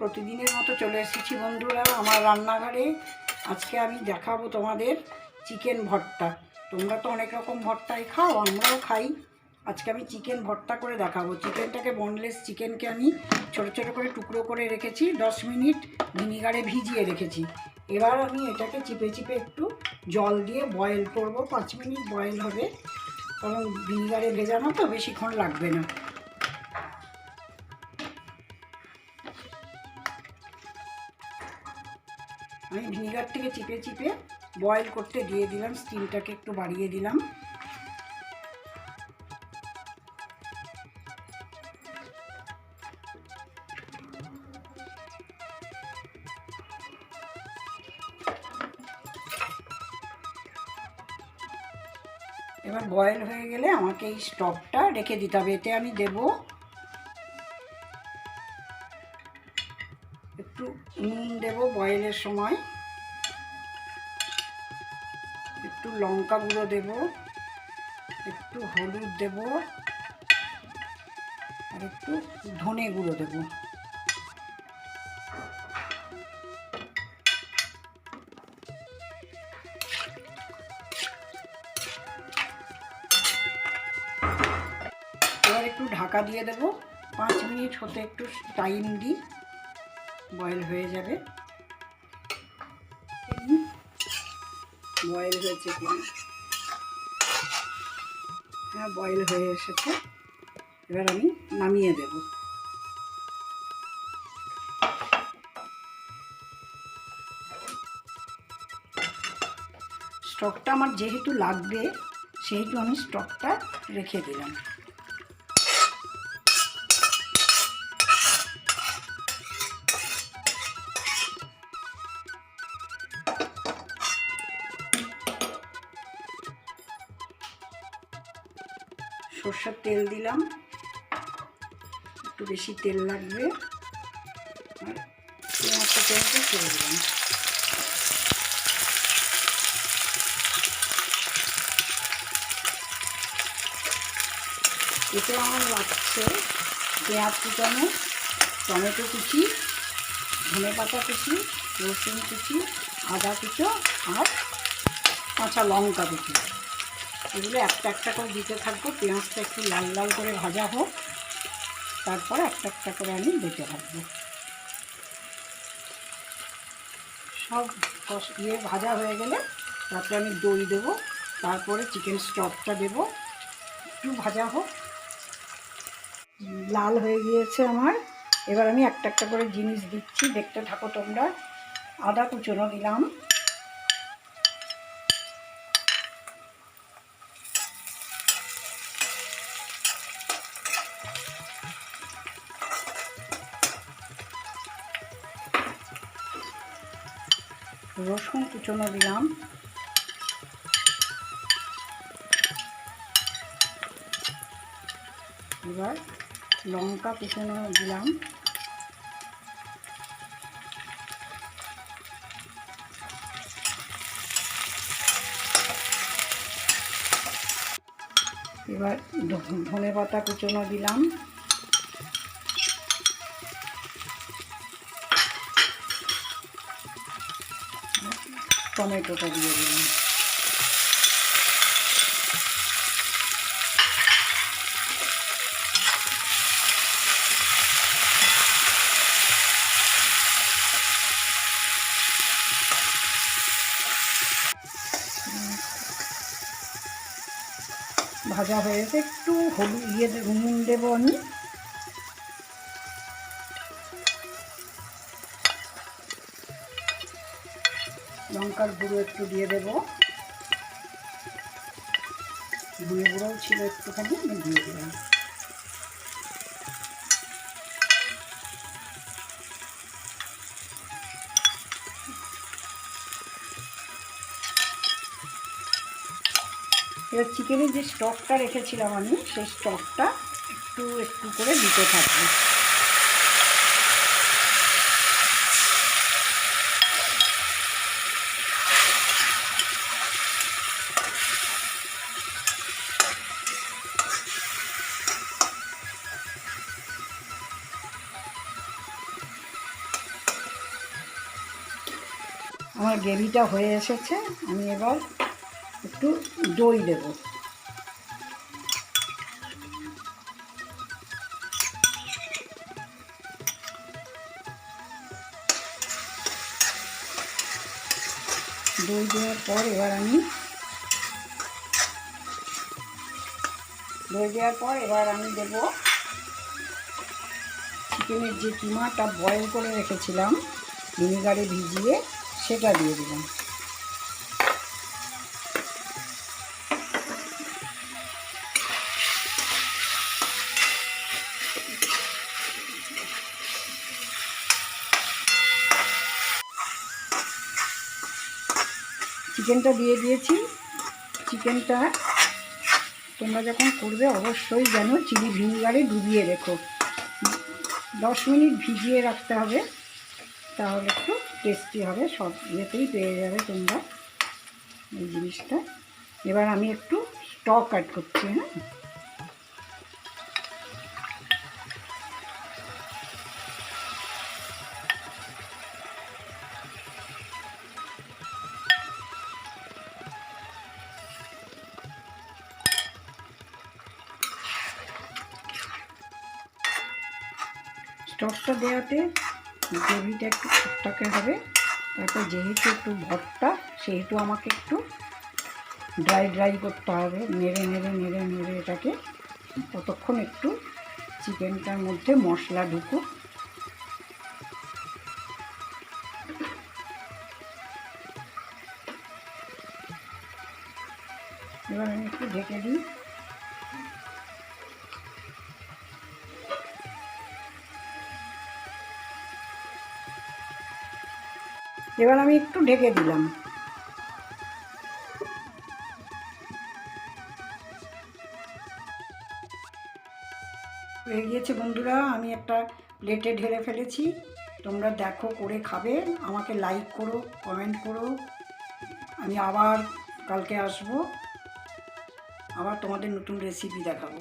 প্রতিদিনের মতো চলে এসেছি বন্ধুরা আমার রান্নাঘরে। আজকে আমি দেখাবো তোমাদের চিকেন ভর্তা। তোমরা তো অনেক রকম ভর্তাই খাও, আমরাও খাই। আজকে আমি চিকেন ভর্তা করে দেখাবো। চিকেনটাকে, বোনলেস চিকেনকে আমি ছোট ছোট করে টুকরো করে রেখেছি, 10 মিনিট ভিনিগারে ভিজিয়ে রেখেছি। এবার আমি এটাকে চিপে চিপে একটু জল দিয়ে বয়েল করব। 5 মিনিট বয়েল হবে, কারণ ভিনিগারে ভেজানো তো বেশিক্ষণ লাগবে না। আমি ভিনিগার থেকে চিপে চিপে বয়েল করতে দিয়ে দিলাম, স্টিমটাকে একটু বাড়িয়ে দিলাম। এবার বয়েল হয়ে গেলে আমাকে এই স্টকটা রেখে দিতে হবে। এতে আমি দেব একটু নুন, দেব বয়েলের সময়, একটু লঙ্কা গুঁড়ো দেব, একটু হলুদ দেব, আর একটু ধনে গুঁড়ো দেব। এবার একটু ঢাকা দিয়ে দেব। 5 মিনিট হতে একটু টাইম দিই, বয়েল হয়ে যাবে। বয়েল হয়েছে কিনা? হ্যাঁ, বয়েল হয়ে এসেছে। এবার আমি নামিয়ে দেব। স্টকটা আমার যেহেতু লাগবে, সেহেতু আমি স্টকটা রেখে দিলাম। সরষের তেল দিলাম, একটু বেশি তেল লাগবে। আর পেঁয়াজটা তেলটা ছেড়ে দিলাম। এতে আমার লাগছে পেঁয়াজ কুচানো, টমেটো কুচি, ধনে পাতা কুচি, রসুন কুচি, আদা কুচো আর কাঁচা লঙ্কা কুচি। এগুলো একটা একটা করে দিতে থাকবো। পেঁয়াজটা একটু লাল লাল করে ভাজা হোক, তারপর একটা একটা করে আমি দিতে থাকবো। সব ভাজা হয়ে গেলে তারপরে আমি দই দেবো, তারপরে চিকেন স্টকটা দেবো। একটু ভাজা হোক, লাল হয়ে গিয়েছে আমার। এবার আমি একটা একটা করে জিনিস দিচ্ছি, দেখতে থাকো তোমরা। আদা কুচনো দিলাম, রসুন কুচনো দিলাম, এবার লঙ্কা কুচনো দিলাম, এবার ধনে পাতা কুচনো দিলাম, টমেটোটা দিয়ে দিলাম। ভাজা হয়েছে, একটু হলুদ নুন দেবো আমি। লঙ্কার গুঁড়ো একটু দিয়ে দেবো, ধনে গুঁড়োও ছিল একটুখানি, আমি দিয়ে দিলাম। এবার চিকেনের যে স্টকটা রেখেছিলাম আমি, সেই স্টকটা একটু একটু করে দিতে থাকবো। আমার গ্রেভিটা হয়ে এসেছে। আমি এবার একটু দই দেব। দই দেওয়ার পর এবার আমি দেব চিকেনের যে কিমাটা বয়েল করে রেখেছিলাম ভিনিগারে ভিজিয়ে, সেটা দিয়ে দিলাম। চিকেনটা দিয়ে দিয়েছি। চিকেনটা তোমরা যখন করবে অবশ্যই যেন চিলি ভিনিগারে ডুবিয়ে রেখো। 10 মিনিট ভিজিয়ে রাখতে হবে, তাহলে একটু টেস্টি হবে। সব ইয়েতেই পেয়ে যাবে তোমরা এই জিনিসটা। এবার আমি একটু স্টক অ্যাড করছি। হ্যাঁ, স্টকটা দেওয়াতে গ্রেভিটা একটু টকটকে হবে। তারপর যেহেতু একটু ভর্তা, সেহেতু আমাকে একটু ড্রাই করতে হবে। নেড়ে এটাকে ততক্ষণ একটু চিকেনটার মধ্যে মশলা ঢুকুক। এবার আমি একটু ঢেকে দিই। এবার আমি একটু ঢেকে দিলাম। হয়ে গিয়েছে বন্ধুরা, আমি একটা প্লেটে ঢেলে ফেলেছি। তোমরা দেখো, করে খাবে। আমাকে লাইক করো, কমেন্ট করো। আমি আবার কালকে আসবো, আবার তোমাদের নতুন রেসিপি দেখাবো।